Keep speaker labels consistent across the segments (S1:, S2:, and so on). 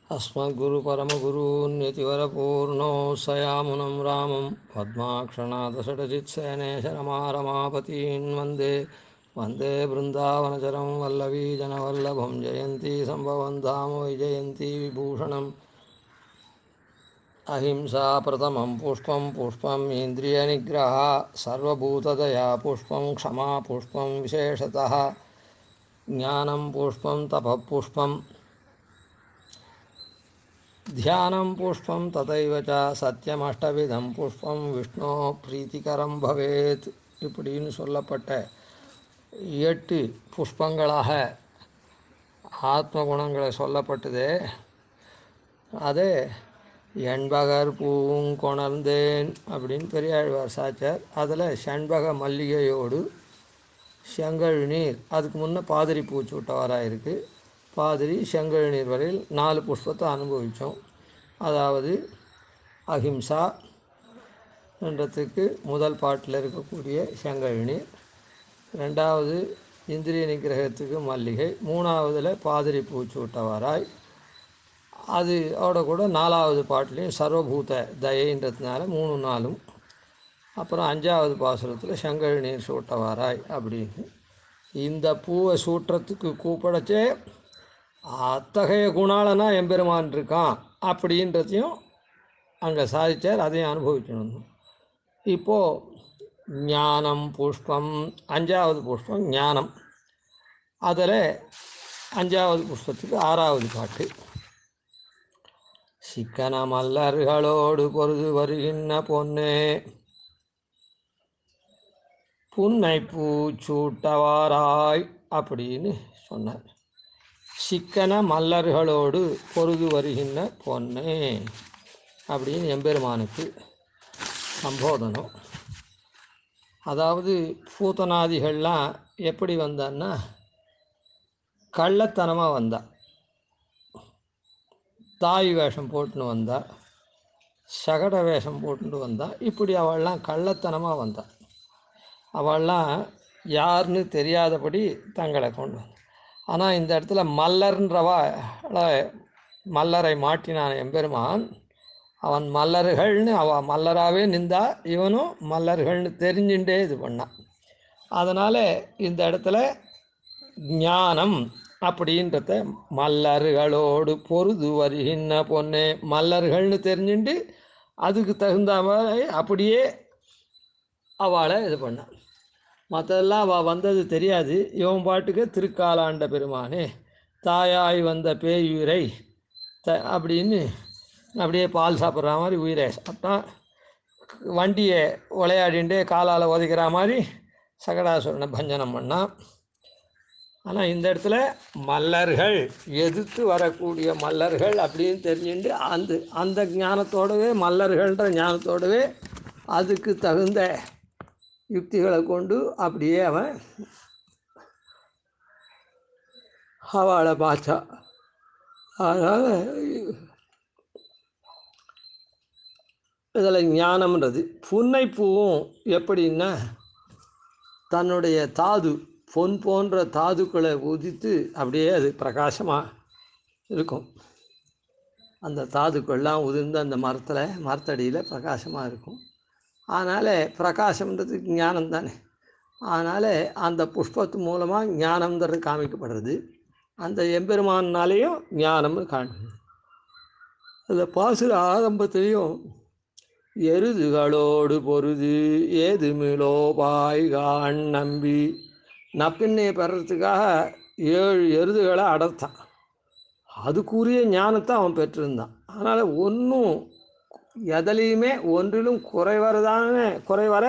S1: अस्मद्गुरुपरमगुरून्यतिवरपूर्णो सयामुनं रामं पद्माक्षणादषडजित्सेनेशरमारमापतीन् वन्दे वन्दे बृन्दावनचरं वल्लवीजनवल्लभं जयन्ती सम्भवं धाम विजयन्ती विभूषणम् अहिंसा प्रथमं पुष्पं पुष्पम् इन्द्रियनिग्रहः सर्वभूतदया पुष्पं क्षमा पुष्पं विशेषतः ज्ञानं पुष्पं तपः पुष्पं ध्यानं पुष्पं तथैव च சத்தியமஷ்டவிதம் புஷ்பம் விஷ்ணோ பிரீத்திகரம் பவேத் இப்படின்னு சொல்லப்பட்ட 8 புஷ்பங்களாக ஆத்ம குணங்களை சொல்லப்பட்டதே அதே எண்பகர் பூங்கொணர்ந்தேன் அப்படின்னு பெரியாழ்வார் சாச்சார். அதில் செண்பக மல்லிகையோடு செங்கழுநீர், அதுக்கு முன்னே பாதிரி பூச்சூட்டவராக இருக்குது. பாதிரி செங்கழுநீர் வரையில் 4 புஷ்பத்தை அனுபவித்தோம். அதாவது அஹிம்சா என்றதுக்கு முதல் பாட்டில் இருக்கக்கூடிய செங்கழுநீர், 2வது இந்திரிய நிகிரகத்துக்கு மல்லிகை, 3வதில் பாதிரி பூச்சூட்டவராய், அதோட கூட 4வது பாட்டிலையும் சர்வபூத தயைன்றதுனால 3 4, அப்புறம் 5வது பாசுரத்தில் செங்கழுநீர் சூட்டவாராய் அப்படின்னு. இந்த பூவை சூட்டுறதுக்கு கூப்பிடச்சே அத்தகைய குணாளனா எம்பெருமான் இருக்கான் அப்படின்றதையும் அங்கே சாதித்தார். அதையும் அனுபவிக்கணும். இப்போது ஞானம் புஷ்பம், 5வது புஷ்பம் ஞானம். அதில் 5வது புஷ்பத்துக்கு 6வது பாட்டு. சிக்கன மல்லர்களோடு பொருது வருகின்ற பொன்னே புன்னை பூச்சூட்டவாராய் அப்படின்னு சொன்னார். சிக்கன மல்லர்களோடு பொருது வருகின்ற பொன்னே அப்படின்னு எம்பெருமானுக்கு சம்போதனம். அதாவது பூத்தனாதிகள்லாம் எப்படி வந்தான்னா கள்ளத்தனமாக வந்தா, தாய் வேஷம் போட்டுன்னு வந்தா, சகட வேஷம் போட்டுட்டு வந்தா, இப்படி அவள்லாம் கள்ளத்தனமாக வந்தா. அவள்லாம் யாருன்னு தெரியாதபடி தங்களை கொண்டு வந்தா. ஆனால் இந்த இடத்துல மல்லரை மாட்டினான் எம்பெருமான். அவன் மல்லர்கள்னு மல்லராகவே நின்றா, இவனும் மல்லர்கள்னு தெரிஞ்சுட்டே இது பண்ணான். அதனால் இந்த இடத்துல ஞானம் அப்படின்றத மல்லர்களோடு பொருது வருகின்ற பொண்ணு, மல்லர்கள்னு தெரிஞ்சுட்டு அதுக்கு தகுந்த மாதிரி அப்படியே அவளை இது பண்ணான். மற்றதெல்லாம் அவள் வந்தது தெரியாது. இவன் பாட்டுக்கு திருக்காலாண்ட பெருமானே தாயாய் வந்த பேயுயிரை அப்படின்னு அப்படியே பால் சாப்பிட்ற மாதிரி உயிரை சாப்பிட்டான். வண்டியை விளையாடிண்டே காலால் உதைக்கிற மாதிரி சகடாசுரனை பஞ்சனம் பண்ணான். ஆனால் இந்த இடத்துல மல்லர்கள், எதிர்த்து வரக்கூடிய மல்லர்கள் அப்படின்னு தெரிஞ்சுட்டு அந்த ஞானத்தோடவே, மல்லர்கள்ன்ற ஞானத்தோடவே அதுக்கு தகுந்த யுக்திகளை கொண்டு அப்படியே அவளை பாச்சா. அதனால் இதில் ஞானம்ன்றது. புன்னைப்பூவும் எப்படின்னா தன்னுடைய தாது, பொன் போன்ற தாதுக்களை உதித்து அப்படியே அது பிரகாசமாக இருக்கும். அந்த தாதுக்கள்லாம் உதிர்ந்து அந்த மரத்தடியில் பிரகாசமாக இருக்கும். அதனால் பிரகாசம்ன்றது ஞானம் தானே. அதனால் அந்த புஷ்பத்து மூலமாக ஞானம்ன்றது காமிக்கப்படுறது. அந்த எம்பெருமானாலேயும் ஞானம்னு காமிக்கணும். அந்த பாசுர ஆரம்பத்திலையும் எருதுகளோடு பொருது ஏதுமிலோபாய்கான் நம்பி, நப்பின்னையை பெறத்துக்காக 7 எருதுகளை அடர்த்தான். அதுக்குரிய ஞானத்தை அவன் பெற்றிருந்தான். அதனால் எதிலையுமே ஒன்றிலும் குறைவர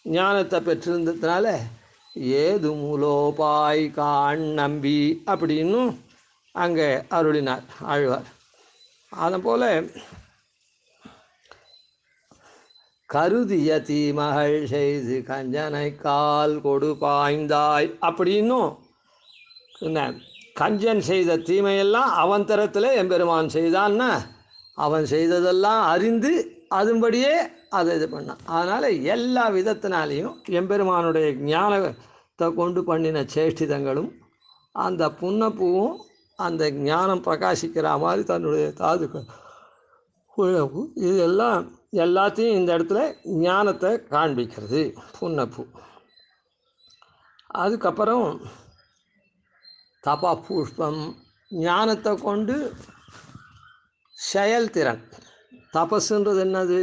S1: ஞானத்தை பெற்றிருந்ததுனால ஏது மூலோபாய் காண் நம்பி அப்படின்னும் அங்கே அருளினார் ஆழ்வார். அதுபோல் கருதிய தீமகள் செய்து கஞ்சனை கால் கொடு பாய்ந்தாய் அப்படின்னும், கஞ்சன் செய்த தீமையெல்லாம் அவன் தரத்தில் எம்பெருமான் செய்தான்னா அவன் செய்ததெல்லாம் அறிந்து அதுபடியே அதை இது பண்ணான். அதனால் எல்லா விதத்தினாலேயும் எம்பெருமானுடைய ஞானத்தை கொண்டு பண்ணின சேஷ்டிதங்களும் அந்த புன்னப்பூவும் அந்த ஞானம் பிரகாசிக்கிற மாதிரி தன்னுடைய தாதுக்கள் இதெல்லாம் எல்லாத்தையும் இந்த இடத்துல ஞானத்தை காண்பிக்கிறது புன்னப்பூ. அதுக்கப்புறம் தபா புஷ்பம் ஞானத்தை கொண்டு செயல்திறன். தபஸுன்றது என்னது?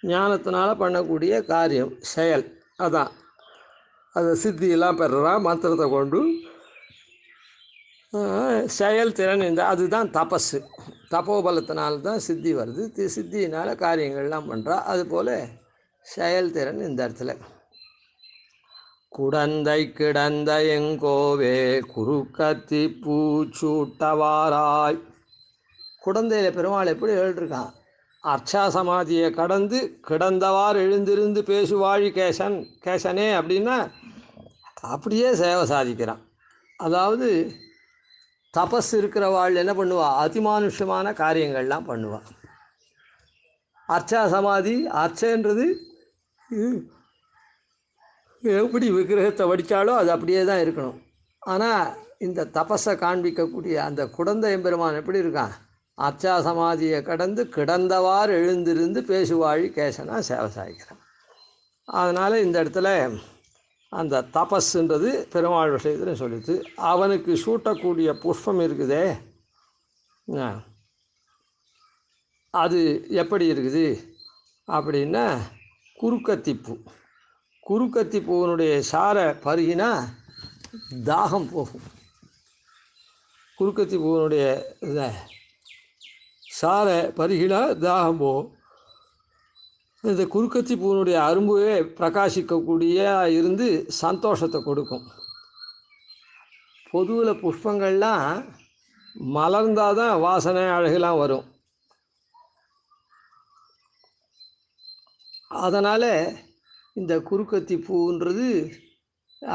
S1: ஞானத்தினால் பண்ணக்கூடிய காரியம் செயல். அதான் அதை சித்தியெல்லாம் பெறுறான் மந்திரத்தை கொண்டு செயல்திறன். அதுதான் தபஸு. தபோபலத்தினால்தான் சித்தி வருது. சித்தியினால் காரியங்கள்லாம் பண்ணுறா. அதுபோல் செயல்திறன் இந்த இடத்துல. குடந்தை கிடந்த எங்கோவே குறுக்கத்தி பூச்சூட்டவாராய். குடந்தையில் பெருமாள் எப்படி எழுதிருக்கான்? அர்ச்சா சமாதியை கடந்து கிடந்தவாறு எழுந்திருந்து பேசுவாழி கேசன் கேசனே அப்படின்னா அப்படியே சேவை சாதிக்கிறான். அதாவது தபஸ் இருக்கிறவாள் என்ன பண்ணுவா? அதிமானுஷமான காரியங்கள்லாம் பண்ணுவாள். அர்ச்சா சமாதி அர்ச்சைன்றது எப்படி விக்கிரகத்தை வடித்தாலோ அது அப்படியே தான் இருக்கணும். ஆனால் இந்த தபஸை காண்பிக்கக்கூடிய அந்த குடந்தை எம்பெருமான் எப்படி இருக்கான்? அர்ச்சா சமாதியை கடந்து கிடந்தவாறு எழுந்திருந்து பேசுவாழி கேசனா சேவை சாய்க்கிறான். அதனால் இந்த இடத்துல அந்த தபஸ்ன்றது பெருமாள் விஷயத்தில் சொல்லித்து அவனுக்கு சூட்டக்கூடிய புஷ்பம் இருக்குதே அது எப்படி இருக்குது அப்படின்னா குறுக்கத்திப்பூ. குறுக்கத்திப்பூவனுடைய சாரை பருகினா தாகம் போகும். குறுக்கத்திப்பூவனுடைய சாரை பருகினா தாகம் போகும். இந்த குறுக்கத்திப்பூவனுடைய அரும்புவே பிரகாசிக்கக்கூடிய இருந்து சந்தோஷத்தை கொடுக்கும். பொதுவில் புஷ்பங்கள்லாம் மலர்ந்தால் தான் வாசனை அழகெல்லாம் வரும். அதனால் இந்த குறுக்கத்தி பூன்றது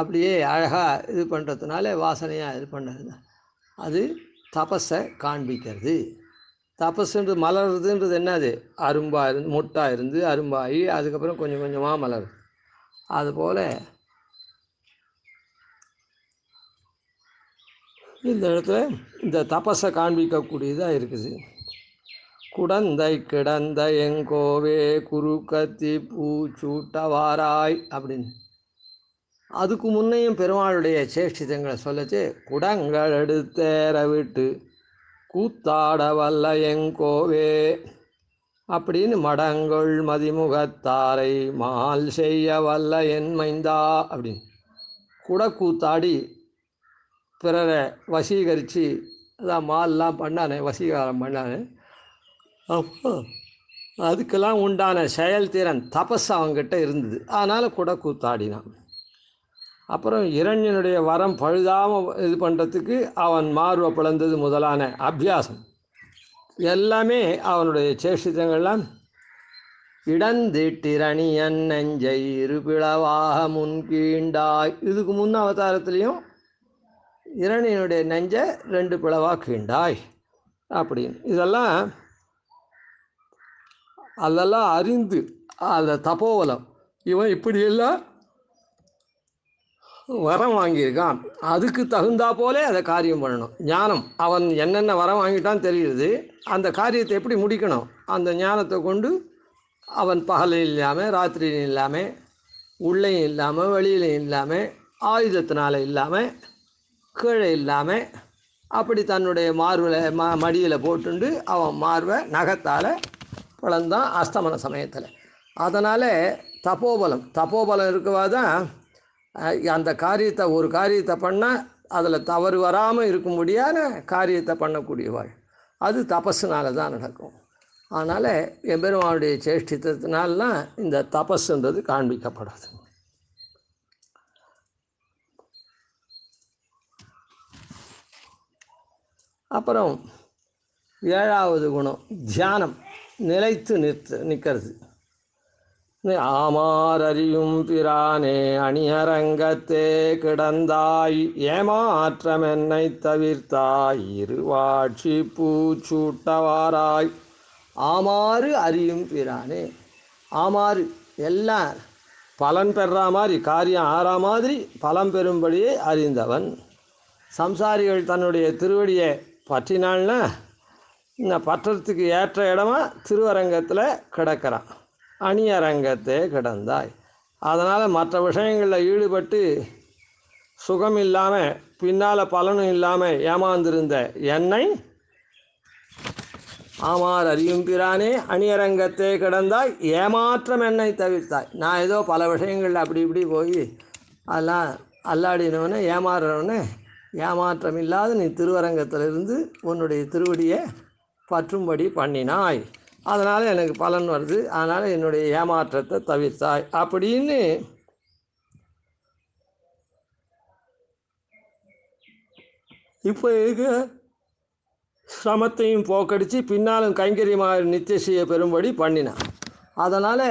S1: அப்படியே அழகாக இது பண்ணுறதுனால வாசனையாக இது பண்ணுறது அது தபஸை காண்பிக்கிறது. தபஸுன்றது மலர்றதுன்றது என்னது? அரும்பாக இருந்து முட்டாக இருந்து அரும்பாகி அதுக்கப்புறம் கொஞ்சம் கொஞ்சமாக மலருது. அதுபோல் இந்த இடத்துல இந்த தபஸை காண்பிக்கக்கூடியதாக இருக்குது. குடந்தை கிடந்த எங்கோவே குறுக்கத்தி பூச்சூட்டவாராய் அப்படின்னு. அதுக்கு முன்னையும் பெருமாளுடைய சேஷ்டிதங்களை சொல்லச்சு குடங்கள் எடுத்தேற விட்டு கூத்தாட வல்ல எங்கோவே அப்படின்னு மடங்கள் மதிமுகத்தாரை மால் செய்ய வல்ல என் மைந்தா அப்படின்னு குடக்கூத்தாடி பிறரை வசீகரித்து அதான் மால்லாம் பண்ணானே, வசீகாரம் பண்ணானே. அப்போ அதுக்கெல்லாம் உண்டான செயல்திறன் தபஸ் அவங்ககிட்ட இருந்தது. அதனால் குடக்கூத்தாடினான். அப்புறம் இரண்யனுடைய வரம் பழுதாமல் இது பண்ணுறதுக்கு அவன் மார்பை பிளந்தது முதலான அபியாசம் எல்லாமே அவனுடைய சேஷிதங்கள்லாம் இடந்திட்டிரணியன் நெஞ்சை இருபிளவாக முன்கீண்டாய். இதுக்கு முன் அவதாரத்துலேயும் இரணியனுடைய நெஞ்சை 2 பிளவாக கீண்டாய் அப்படின்னு அதெல்லாம் அறிந்து அந்த தபோவலம் இவன் இப்படியெல்லாம் வரம் வாங்கியிருக்கான். அதுக்கு தகுந்தா போலே அதை காரியம் பண்ணணும். ஞானம் அவன் என்னென்ன வரம் வாங்கிட்டான்னு தெரியுது. அந்த காரியத்தை எப்படி முடிக்கணும்? அந்த ஞானத்தை கொண்டு அவன் பகலையும் இல்லாமல் ராத்திரியும் இல்லாமல் உள்ளேயும் இல்லாமல் வெளியிலையும் இல்லாமல் ஆயுதத்தினால இல்லாமல் கீழே இல்லாமல் அப்படி தன்னுடைய மார்பில் மடியில் போட்டுண்டு அவன் மார்பை நகத்தால் பிளந்தான் அஸ்தமன சமயத்தில். அதனால் தபோபலம் இருக்கவா தான் அந்த காரியத்தை ஒரு காரியத்தை பண்ணால் அதில் தவறு வராமல் இருக்கும்படியான காரியத்தை பண்ணக்கூடியவாள். அது தபஸுனால தான் நடக்கும். அதனால் எம்பெருமானுடைய சேஷ்டித்தத்தினால்தான் இந்த தபஸுன்றது காண்பிக்கப்படுறது. அப்புறம் 7வது குணம் தியானம், நிலைத்து நிற்கிறது. ஆமாரறியும் பிரானே அணியரங்கத்தே கிடந்தாய் ஏமாற்றமென்னை தவிர்த்தாய் இருவாட்சி பூச்சூட்டவாராய். ஆமாறு அறியும் பிரானே. ஆமாறு எல்லாம் பலன் பெறா மாதிரி காரியம் ஆறா மாதிரி பலம் பெறும்படியே அறிந்தவன். சம்சாரிகள் தன்னுடைய திருவடியை பற்றினால்னா இந்த பற்றத்துக்கு ஏற்ற இடமா திருவரங்கத்தில் கிடக்கிறான். அணியரங்கத்தே கிடந்தாய். அதனால் மற்ற விஷயங்களில் ஈடுபட்டு சுகம் இல்லாமல் பின்னால் பலனும் இல்லாமல் ஏமாந்திருந்த என்னை ஆமார் அறியும் பிரானே அணியரங்கத்தே கிடந்தாய் ஏமாற்றம் என்னை தவிர்த்தாய். நான் ஏதோ பல விஷயங்களில் அப்படி இப்படி போய் அதெல்லாம் அல்லாடினவனே ஏமாறுறவனே ஏமாற்றம் இல்லாத நீ திருவரங்கத்திலிருந்து உன்னுடைய திருவடியை பற்றும்படி பண்ணினாய். அதனால் எனக்கு பலன் வருது. அதனால் என்னுடைய ஏமாற்றத்தை தவிர்த்தாய் அப்படின்னு இப்போ இருக்க சிரமத்தையும் போக்கடித்து பின்னாலும் கைங்கரியமாக நித்திய பெறும்படி பண்ணினான். அதனால்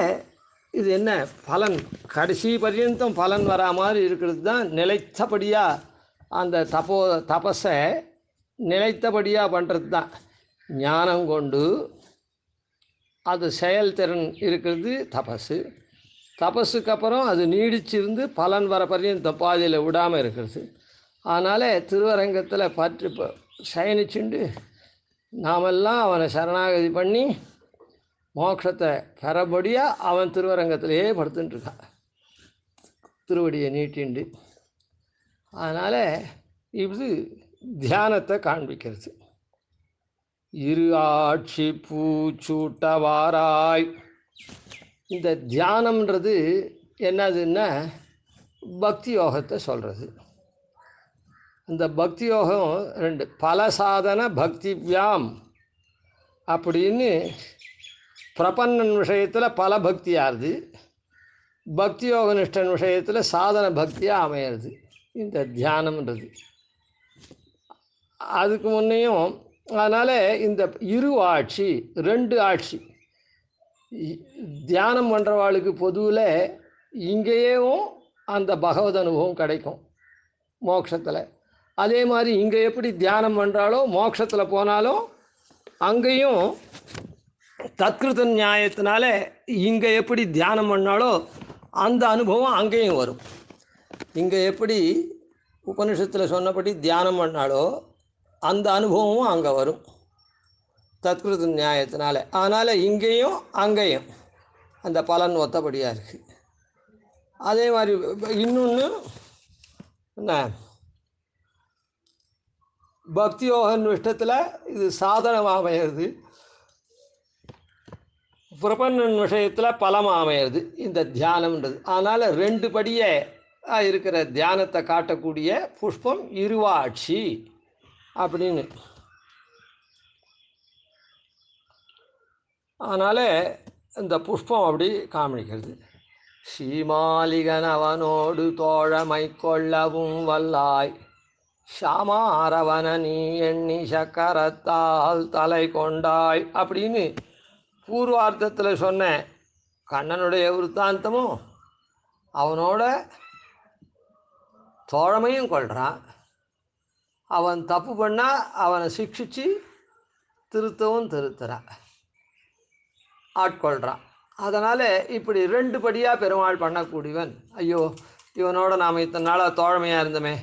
S1: இது என்ன பலன், கடைசி பர்யந்தம் பலன் வரா மாதிரி இருக்கிறது தான் நிலைத்தபடியாக அந்த தபஸை நிலைத்தபடியாக பண்ணுறது தான். ஞானம் கொண்டு அது செயல்திறன் இருக்கிறது தபஸு. தபஸுக்கு அப்புறம் அது நீடிச்சிருந்து பலன் வர பர்யந்தம் பாதியில் விடாமல் இருக்கிறது. அதனால் திருவரங்கத்தில் பற்று சயனிச்சுண்டு நாமெல்லாம் அவனை சரணாகதி பண்ணி மோட்சத்தை பெறபடியாக அவன் திருவரங்கத்திலேயே படுத்துட்டுருக்கான் திருவடியை நீட்டிண்டு. அதனால் இது தியானத்தை காண்பிக்கிறது. இரு ஆட்சி பூச்சூட்டவாராய். இந்த தியானம்ன்றது என்னதுன்னா பக்தி யோகத்தை சொல்கிறது. இந்த பக்தி யோகம் ரெண்டு, பல சாதன பக்தி வியாம் அப்படின்னு பிரபன்னன் விஷயத்தில் பல பக்தி ஆறுது, பக்தி யோக நிஷ்டன் விஷயத்தில் சாதன பக்தியாக அமையிறது இந்த தியானம்ன்றது. அதுக்கு முன்னையும் அதனால் இந்த இரு ஆட்சி ரெண்டு ஆட்சி. தியானம் பண்ணுறவாளுக்கு பொதுவில் இங்கேயும் அந்த பகவத் அனுபவம் கிடைக்கும் மோட்சத்தில். அதே மாதிரி இங்கே எப்படி தியானம் பண்ணுறாலோ மோட்சத்தில் போனாலும் அங்கேயும் தத்கிருத நியாயத்தினால இங்கே எப்படி தியானம் பண்ணாலோ அந்த அனுபவம் அங்கேயும் வரும். இங்கே எப்படி உபனிஷத்தில் சொன்னபடி தியானம் பண்ணாலோ அந்த அனுபவமும் அங்கே வரும் தத்கிருத நியாயத்தினால. அதனால் இங்கேயும் அங்கேயும் அந்த பலன் ஒத்தபடியாக இருக்குது. அதே மாதிரி இன்னொன்று என்ன, பக்தி யோகன் விஷயத்தில் இது சாதனமாக அமையிறது, பிரபன்னன் விஷயத்தில் பலமாக அமையிறது இந்த தியானம்ன்றது. அதனால் ரெண்டு படியே இருக்கிற தியானத்தை காட்டக்கூடிய புஷ்பம் இருவாட்சி அப்படின்னு. அதனால் இந்த புஷ்பம் அப்படி காமிக்கிறது. ஸ்ரீமாலிகன் அவனோடு தோழமை கொள்ளவும் வல்லாய் ஷாமாரவன நீ எண்ணி சக்கரத்தால் தலை கொண்டாய் அப்படின்னு பூர்வார்த்தத்தில் சொன்ன கண்ணனுடைய விருத்தாந்தமும் அவனோட தோழமையும் கொள்கிறான். அவன் தப்பு பண்ணால் அவனை சிக்ஷித்து திருத்தவும் திருத்துறான், ஆட்கொள்கிறான். அதனால் இப்படி ரெண்டு படியாக பெருமாள் பண்ணக்கூடியவன். ஐயோ இவனோட நாம் இத்தனை நாளாக தோழமையாக இருந்தோமே,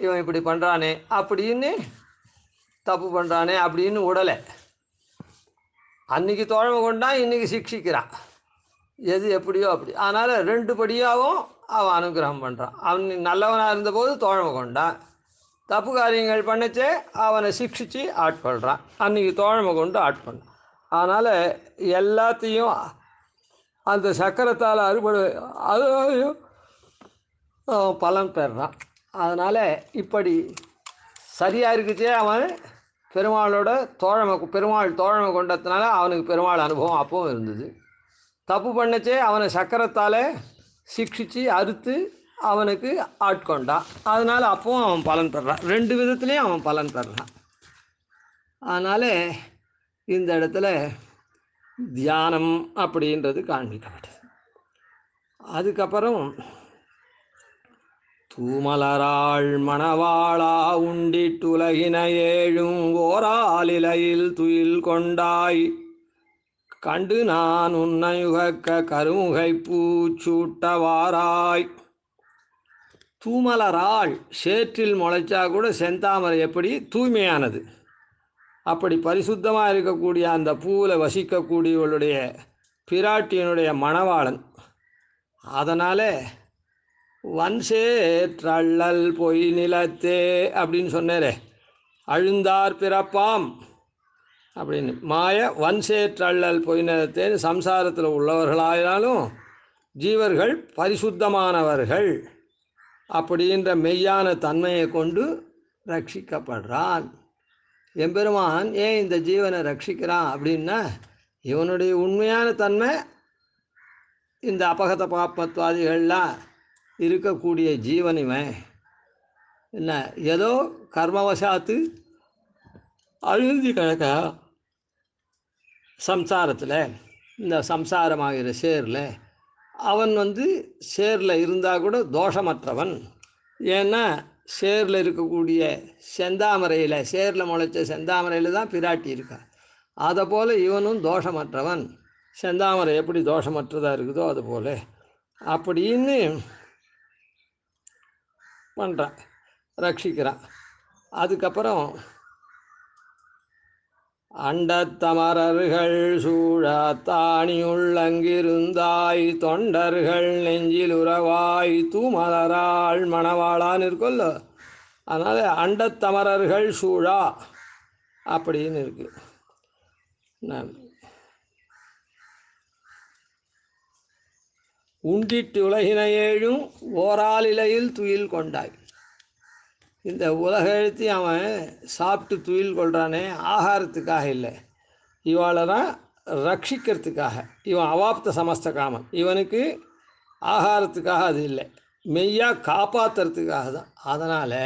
S1: இவன் இப்படி பண்ணுறானே அப்படின்னு தப்பு பண்ணுறானே அப்படின்னு உடலை அன்றைக்கி தோழமை கொண்டான், இன்றைக்கி சிக்ஷிக்கிறான். எது எப்படியோ அப்படி. அதனால் ரெண்டு படியாகவும் அவன் அனுகிரகம் பண்ணுறான். அவன் நல்லவனாக இருந்தபோது தோழமை கொண்டான், தப்பு காரியங்கள் பண்ணிச்சே அவனை சிக்ஷித்து ஆட்கொள்கிறான், அன்றைக்கி தோழமை கொண்டு ஆட்கொண்டான். அதனால் எல்லாத்தையும் அந்த சக்கரத்தால் அதையும் பலன் பெறுறான். அதனால் இப்படி சரியாக இருக்குச்சே அவன் பெருமாளோட பெருமாள் தோழமை கொண்டதுனால அவனுக்கு பெருமாள் அனுபவம் அப்பவும் இருந்தது. தப்பு பண்ணச்சே அவனை சக்கரத்தால் சிக்ஷித்து அறுத்து அவனுக்கு ஆட்கொண்டான். அதனால் அப்பவும் அவன் பலன் பெறான். ரெண்டு விதத்துலேயும் அவன் பலன் பெறான். அதனால் இந்த இடத்துல தியானம் அப்படின்றது காண்பிக்கப்பட்டது. அதுக்கப்புறம் தூமலராள் மணவாளா உண்டிட்டுலகின ஏழும் ஓராலிலையில் துயில் கொண்டாய் கண்டு நான் உன்னையுகக்க கருமுகை பூச்சூட்டவாராய். தூமலராள் சேற்றில் முளைச்சா கூட செந்தாமரை எப்படி தூய்மையானது, அப்படி பரிசுத்தமாக இருக்கக்கூடிய அந்த பூவில் வசிக்கக்கூடியவளுடைய பிராட்டியினுடைய மணவாளன். அதனால் வன்சேற்றள்ளல் பொய் நிலத்தே அப்படின்னு சொன்னாரே, அழுந்தார் பிறப்பாம் அப்படின்னு. மாய வன்சேற்றள்ளல் பொய் நிலத்தேன்னு சம்சாரத்தில் உள்ளவர்களாயினாலும் ஜீவர்கள் பரிசுத்தமானவர்கள் அப்படின்ற மெய்யான தன்மையை கொண்டு ரட்சிக்கப்படுறான். எம்பெருமான் ஏன் இந்த ஜீவனை ரட்சிக்கிறான் அப்படின்னா, இவனுடைய உண்மையான தன்மை இந்த அபகத பாப்பத்வாதிகள்லாம் இருக்கக்கூடிய ஜீவன் இவன் என்ன ஏதோ கர்மவசாத்து அழுந்தி கிடக்க சம்சாரத்தில், இந்த சம்சாரமாகிற சேரில் அவன் சேரில் இருந்தால் கூட தோஷமற்றவன். ஏன்னா சேரில் இருக்கக்கூடிய செந்தாமரையில், சேரில் முளைச்ச செந்தாமரையில் தான் பிராட்டி இருக்கா. அதை போல் இவனும் தோஷமற்றவன். செந்தாமரை எப்படி தோஷமற்றதாக இருக்குதோ அது போல் அப்படின்னு பண்ணுறான், ரட்சிக்கிறான். அதுக்கப்புறம் அண்டத்தமரர்கள் சூழத்தாணியுள்ளங்கிருந்தாய் தொண்டர்கள் நெஞ்சில் உறவாய் தூமலராள் மணவாளான்னு இருக்குல்ல, அதனால் அண்டத்தமரர்கள் சூழா அப்படின்னு இருக்கு. உண்டிட்டு உலகினை ஏழும் ஓராலிலையில் துயில் கொண்டாய். இந்த உலக எழுத்தி அவன் சாப்பிட்டு துயில் கொள்கிறானே, ஆகாரத்துக்காக இல்லை, இவாளை தான் ரட்சிக்கிறதுக்காக. இவன் அவாப்த சமஸ்த காமன், இவனுக்கு ஆகாரத்துக்காக அது இல்லை, மெய்யாக காப்பாற்றுறதுக்காக தான். அதனால்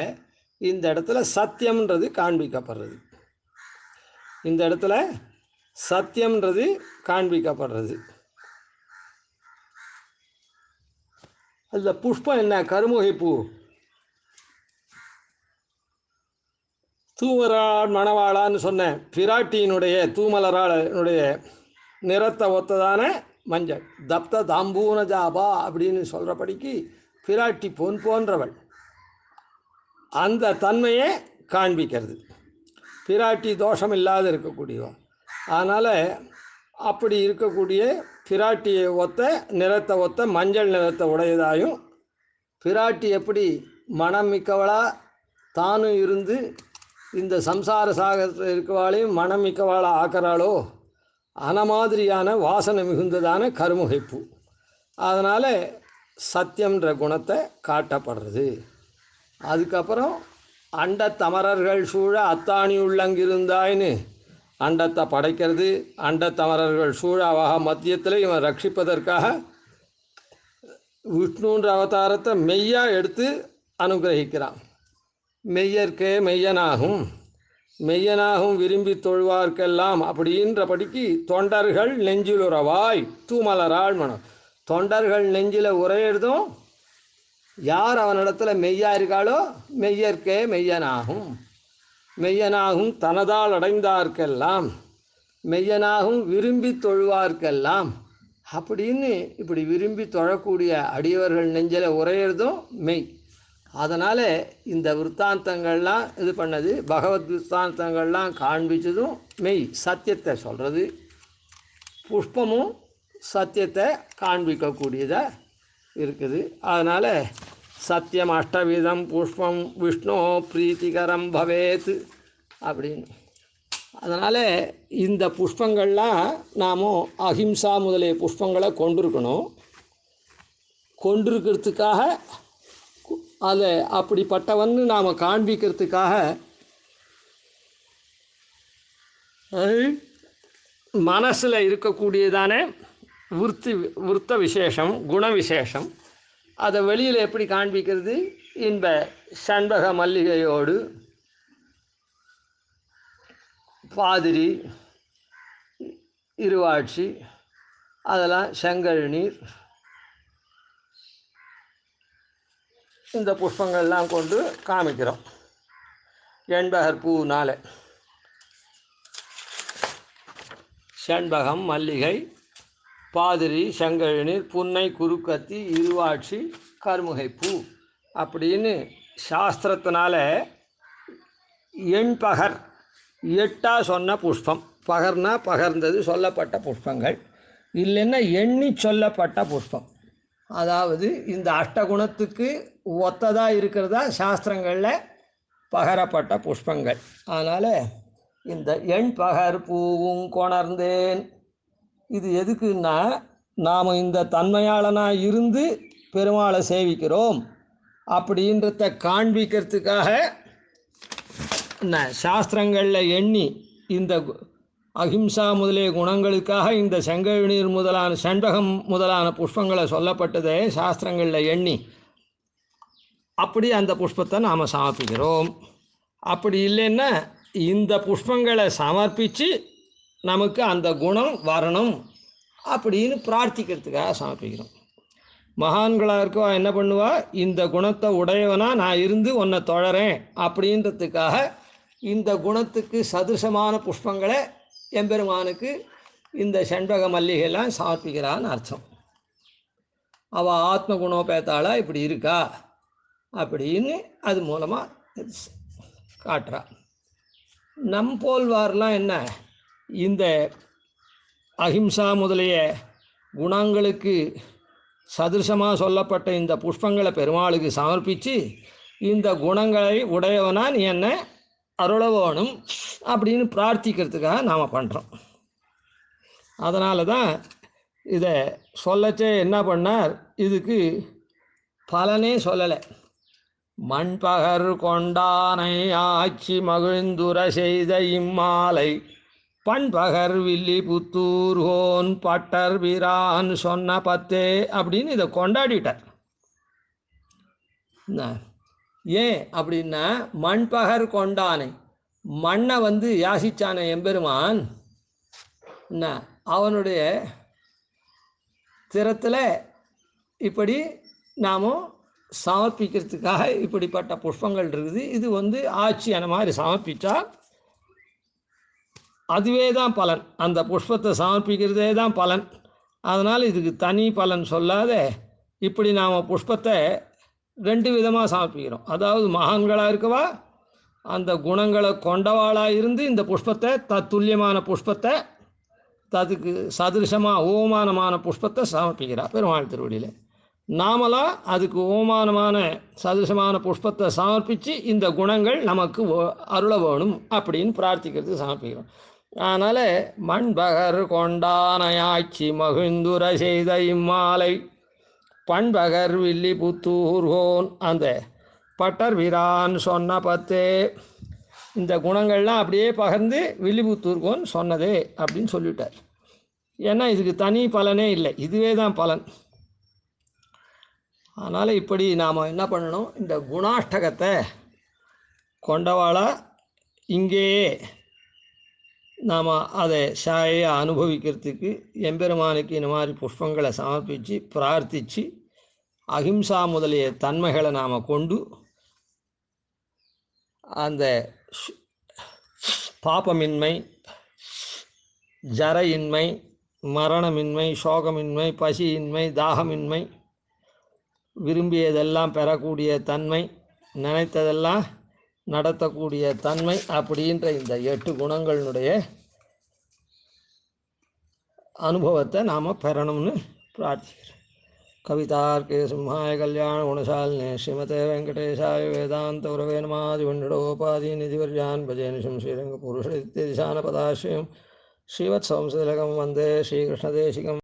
S1: இந்த இடத்துல சத்தியம்ன்றது காண்பிக்கப்படுறது, இந்த இடத்துல சத்தியம்ன்றது காண்பிக்கப்படுறது. அதில் புஷ்பம் என்ன, கருமுகை பூ. தூமலராள் மணவாளான்னு சொன்னேன், பிராட்டியினுடைய தூமலராளுடைய நிறத்தை ஒத்ததான மஞ்சள். தப்த தாம்பூன ஜாபா அப்படின்னு சொல்கிறபடிக்கு பிராட்டி பொன் போன்றவள், அந்த தன்மையை காண்பிக்கிறது. பிராட்டி தோஷம் இல்லாத இருக்கக்கூடியவா, அதனால் அப்படி இருக்கக்கூடிய பிராட்டியை ஒத்த நிறத்தை ஒத்த மஞ்சள் நிறத்தை உடையதாயும், பிராட்டி எப்படி மனம் மிக்கவளாக தானும் இருந்து இந்த சம்சார சாகரத்தில் இருக்கவாளையும் மனம் மிக்கவாளாக ஆக்கிறாளோ, அந்த மாதிரியான வாசனை மிகுந்ததான கருமுகைப்பூ. அதனால் சத்தியம்ன்ற குணத்தை காட்டப்படுறது. அதுக்கப்புறம் அண்டத்தமரர்கள் சூழ அத்தாணி உள்ளங்கிருந்தாயின்னு அண்டத்தை படைக்கிறது. அண்டத்தமரர்கள் சூழாவாக மத்தியத்தில் இவன் ரட்சிப்பதற்காக விஷ்ணுன்ற அவதாரத்தை மெய்யாக எடுத்து அனுகிரகிக்கிறான். மெய்யற்கே மெய்யனாகும், மெய்யனாகும் விரும்பி தொழுவார்க்கெல்லாம் அப்படின்றபடிக்கு தொண்டர்கள் நெஞ்சில் உறவாய் தூமலராள் மனம். தொண்டர்கள் நெஞ்சில் உரையிறதும் யார் அவனிடத்துல மெய்யா இருக்காளோ மெய்யற்கே மெய்யனாகும், மெய்யனாகும் தனதால் அடைந்தார்க்கெல்லாம், மெய்யனாகும் விரும்பி தொழுவார்க்கெல்லாம் அப்படின்னு இப்படி விரும்பி தொழக்கூடிய அடியவர்கள் நெஞ்சில் உரையிறதும் மெய். அதனால் இந்த விற்த்தாந்தங்கள்லாம் இது பண்ணது, பகவத் விற்த்தாந்தங்கள்லாம் காண்பிச்சதும் மெய், சத்தியத்தை சொல்கிறது. புஷ்பமும் சத்தியத்தை காண்பிக்கக்கூடியதாக இருக்குது. அதனால் சத்தியம் அஷ்டவிதம் புஷ்பம் விஷ்ணு பிரீத்திகரம் பவேத் அப்படின்னு. அதனால் இந்த புஷ்பங்கள்லாம் நாம் அஹிம்சா முதலிய புஷ்பங்களை கொண்டிருக்கணும். கொண்டிருக்கிறதுக்காக அதை அப்படிப்பட்டவன்னு நாம் காண்பிக்கிறதுக்காக மனசில் இருக்கக்கூடியதான விருத்த விசேஷம், குண விசேஷம், அதை வெளியில் எப்படி காண்பிக்கிறது? இன்ப சண்பக மல்லிகையோடு பாதிரி இருவாட்சி அதெல்லாம் செங்கல் நீர் இந்த புஷ்பங்கள்லாம் கொண்டு காமிக்கிறோம். எண்பகர் பூனால் செண்பகம், மல்லிகை, பாதிரி, செங்கழுநீர், புன்னை, குறுக்கத்தி, இருவாட்சி, கருமுகை பூ அப்படின்னு சாஸ்திரத்தினால எண்பகர் 8 சொன்ன புஷ்பம். பகர்னா பகர்ந்தது சொல்லப்பட்ட புஷ்பங்கள், இல்லைன்னா எண்ணி சொல்லப்பட்ட புஷ்பம். அதாவது இந்த அஷ்டகுணத்துக்கு ஒத்ததாக இருக்கிறதா சாஸ்திரங்களில் பகரப்பட்ட புஷ்பங்கள். அதனால் இந்த எண் பகர் பூவும் கொணர்ந்தேன், இது எதுக்குன்னா நாம் இந்த தன்மையாளனாக இருந்து பெருமாளை சேவிக்கிறோம் அப்படின்றத காண்பிக்கிறதுக்காக சாஸ்திரங்களில் எண்ணி இந்த அஹிம்சா முதலிய குணங்களுக்காக இந்த செங்கழுநீர் முதலான செண்பகம் முதலான புஷ்பங்களை சொல்லப்பட்டதே சாஸ்திரங்களில் எண்ணி அப்படி அந்த புஷ்பத்தை நாம் சமர்ப்பிக்கிறோம். அப்படி இல்லைன்னா இந்த புஷ்பங்களை சமர்ப்பித்து நமக்கு அந்த குணம் வரணும் அப்படின்னு பிரார்த்திக்கிறதுக்காக சமர்ப்பிக்கிறோம். மகான்களாக இருக்கவா என்ன பண்ணுவா, இந்த குணத்தை உடையவனாக நான் இருந்து உன்னை தொழறேன் அப்படின்றதுக்காக இந்த குணத்துக்கு சதுசமான புஷ்பங்களை எம்பெருமானுக்கு இந்த செண்பக மல்லிகைலாம் சமர்ப்பிக்கிறான்னு அர்த்தம். அவள் ஆத்ம குணோபேத்தாளா இப்படி இருக்கா அப்படின்னு அது மூலமாக காட்டுறா. நம் போல்வார்லாம் என்ன, இந்த அஹிம்சா முதலிய குணங்களுக்கு சதுசமாக சொல்லப்பட்ட இந்த புஷ்பங்களை பெருமாளுக்கு சமர்ப்பித்து இந்த குணங்களை உடையவனா நீ என்ன அருள வேணும் அப்படின்னு பிரார்த்திக்கிறதுக்காக நாம் பண்ணுறோம். அதனால தான் இதை சொல்லச்சே என்ன பண்ணார், இதுக்கு பலனே சொல்லலை. மண்பகர் கொண்டானை ஆட்சி மகிழ்ந்துர செய்த இம்மாலை பண்பகர் வில்லி புத்தூர்கோன் பட்டர் வீரான் சொன்ன பத்தே அப்படின்னு இதை கொண்டாடிட்டார். ஏன் அப்படின்னா, மண்பகர் கொண்டானை, மண்ணை யாசிச்சான எம்பெருமான் என்ன அவனுடைய திறத்தில் இப்படி நாம் சமர்ப்பிக்கிறதுக்காக இப்படிப்பட்ட புஷ்பங்கள் இருக்குது. இது ஆட்சி அந்த மாதிரி சமர்ப்பித்தா அதுவே தான் பலன், அந்த புஷ்பத்தை சமர்ப்பிக்கிறதே தான் பலன். அதனால் இதுக்கு தனி பலன் சொல்லாத இப்படி நாம் புஷ்பத்தை 2 விதமாக சமர்ப்பிக்கிறோம். அதாவது மகான்களாக இருக்கவா அந்த குணங்களை கொண்டவாளாக இருந்து இந்த புஷ்பத்தை தத்துல்யமான புஷ்பத்தை அதுக்கு சதுருஷமாக ஓமானமான புஷ்பத்தை சமர்ப்பிக்கிறார் பெருமாள் திருவடியில். நாமலாம் அதுக்கு ஓமானமான சதுசமான புஷ்பத்தை சமர்ப்பித்து இந்த குணங்கள் நமக்கு அருள வேணும் அப்படின்னு பிரார்த்திக்கிறதுக்கு சமர்ப்பிக்கிறோம். அதனால் மண்பகர் கொண்டானையாட்சி மகிழ்ந்துர செய்த இம்மாலை பண்பகர் வில்லி புத்தூர்கோன் அந்த பட்டர் வீரான் சொன்ன பத்தே, இந்த குணங்கள்லாம் அப்படியே பகர்ந்து வில்லிபுத்தூர்கோன் சொன்னதே அப்படின்னு சொல்லிவிட்டார். ஏன்னா இதுக்கு தனி பலனே இல்லை, இதுவே தான் பலன். அதனால் இப்படி நாம் என்ன பண்ணணும், இந்த குணாஷ்டகத்தை கொண்டவாளா இங்கேயே நாம் அதை சாயை அனுபவிக்கிறதுக்கு எம்பெருமானுக்கு இந்த மாதிரி புஷ்பங்களை சமர்ப்பித்து பிரார்த்தித்து அஹிம்சா முதலிய தன்மைகளை நாம் கொண்டு அந்த பாபமின்மை, ஜரையின்மை, மரணமின்மை, சோகமின்மை, பசியின்மை, தாகமின்மை, விரும்பியதெல்லாம் பெறக்கூடிய தன்மை, நினைத்ததெல்லாம் நடத்தக்கூடிய தன்மை அப்படின்ற இந்த 8 குணங்களினுடைய அனுபவத்தை நாம் பெறணும்னு பிரார்த்திக்கிறோம். கவிதார்க்கே சிம்ஹாய கல்யாண குணசாலினே ஸ்ரீமதே வெங்கடேசாய வேதாந்த உரவே நமாதி வண்டிடோபாதி நிதிவர்யான் பஜேனிஷம் ஸ்ரீரங்க புருஷ இத்தியதிசான பதாஸ்ரயம் ஸ்ரீவத் சம்சதிலகம் வந்தே ஸ்ரீகிருஷ்ணதேசிகம்.